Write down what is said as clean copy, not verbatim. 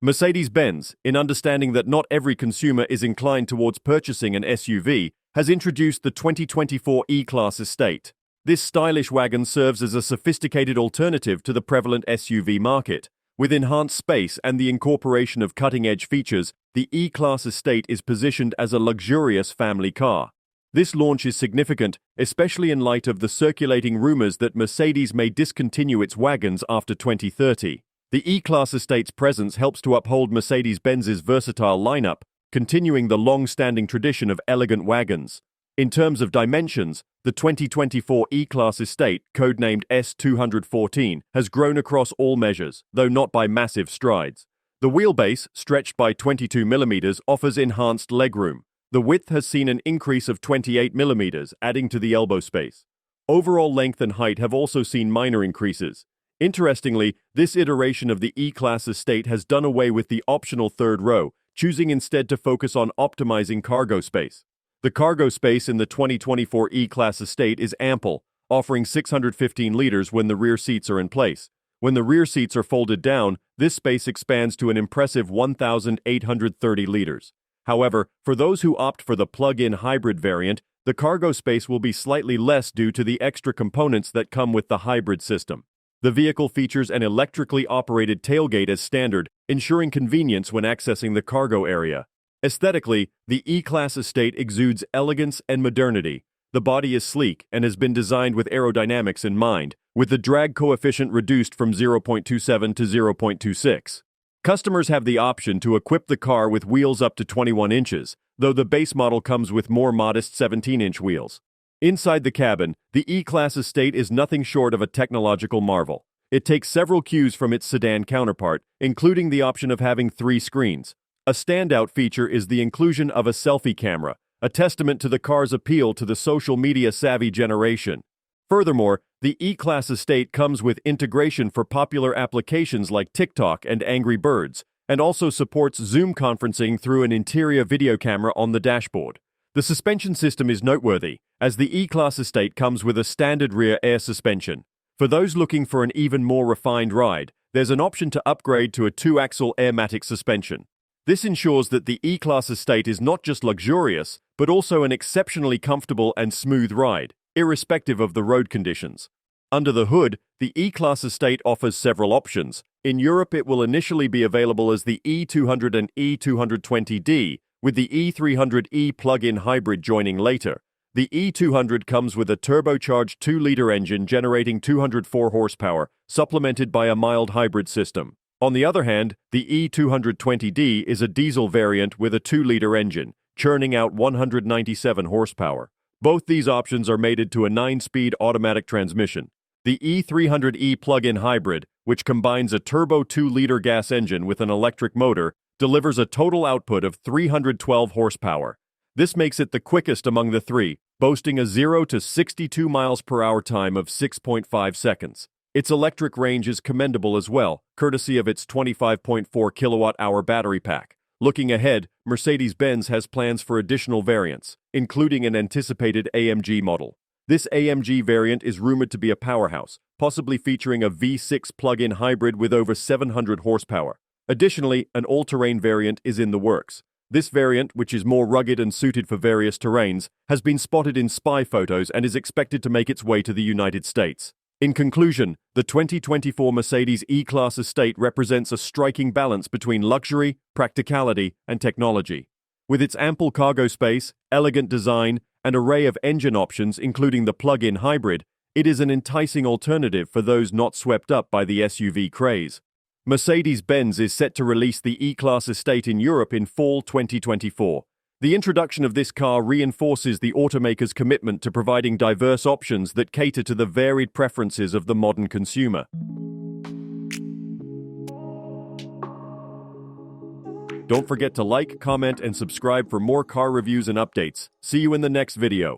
Mercedes-Benz, in understanding that not every consumer is inclined towards purchasing an SUV, has introduced the 2024 E-Class Estate. This stylish wagon serves as a sophisticated alternative to the prevalent SUV market. With enhanced space and the incorporation of cutting-edge features, the E-Class Estate is positioned as a luxurious family car. This launch is significant, especially in light of the circulating rumors that Mercedes may discontinue its wagons after 2030. The E-Class Estate's presence helps to uphold Mercedes-Benz's versatile lineup, continuing the long-standing tradition of elegant wagons. In terms of dimensions, the 2024 E-Class Estate, codenamed S214, has grown across all measures, though not by massive strides. The wheelbase, stretched by 22 mm, offers enhanced legroom. The width has seen an increase of 28 mm, adding to the elbow space. Overall length and height have also seen minor increases. Interestingly, this iteration of the E-Class Estate has done away with the optional third row, choosing instead to focus on optimizing cargo space. The cargo space in the 2024 E-Class Estate is ample, offering 615 liters when the rear seats are in place. When the rear seats are folded down, this space expands to an impressive 1,830 liters. However, for those who opt for the plug-in hybrid variant, the cargo space will be slightly less due to the extra components that come with the hybrid system. The vehicle features an electrically operated tailgate as standard, ensuring convenience when accessing the cargo area. Aesthetically, the E-Class Estate exudes elegance and modernity. The body is sleek and has been designed with aerodynamics in mind, with the drag coefficient reduced from 0.27 to 0.26. Customers have the option to equip the car with wheels up to 21 inches, though the base model comes with more modest 17-inch wheels. Inside the cabin, the E-Class Estate is nothing short of a technological marvel. It takes several cues from its sedan counterpart, including the option of having 3 screens. A standout feature is the inclusion of a selfie camera, a testament to the car's appeal to the social media-savvy generation. Furthermore, the E-Class Estate comes with integration for popular applications like TikTok and Angry Birds, and also supports Zoom conferencing through an interior video camera on the dashboard. The suspension system is noteworthy, as the E-Class Estate comes with a standard rear air suspension. For those looking for an even more refined ride, there's an option to upgrade to a 2-axle Airmatic suspension. This ensures that the E-Class Estate is not just luxurious, but also an exceptionally comfortable and smooth ride, irrespective of the road conditions. Under the hood, the E-Class Estate offers several options. In Europe, it will initially be available as the E200 and E220D, with the E300e plug-in hybrid joining later. The E200 comes with a turbocharged 2-liter engine generating 204 horsepower, supplemented by a mild hybrid system. On the other hand, the E220D is a diesel variant with a 2-liter engine, churning out 197 horsepower. Both these options are mated to a 9-speed automatic transmission. The E300e plug-in hybrid, which combines a turbo 2-liter gas engine with an electric motor, delivers a total output of 312 horsepower. This makes it the quickest among the three, boasting a 0 to 62 miles per hour time of 6.5 seconds. Its electric range is commendable as well, courtesy of its 25.4 kilowatt-hour battery pack. Looking ahead, Mercedes-Benz has plans for additional variants, including an anticipated AMG model. This AMG variant is rumored to be a powerhouse, possibly featuring a V6 plug-in hybrid with over 700 horsepower. Additionally, an all-terrain variant is in the works. This variant, which is more rugged and suited for various terrains, has been spotted in spy photos and is expected to make its way to the United States. In conclusion, the 2024 Mercedes E-Class Estate represents a striking balance between luxury, practicality, and technology. With its ample cargo space, elegant design, and array of engine options including the plug-in hybrid, it is an enticing alternative for those not swept up by the SUV craze. Mercedes-Benz is set to release the E-Class Estate in Europe in fall 2024. The introduction of this car reinforces the automaker's commitment to providing diverse options that cater to the varied preferences of the modern consumer. Don't forget to like, comment, and subscribe for more car reviews and updates. See you in the next video.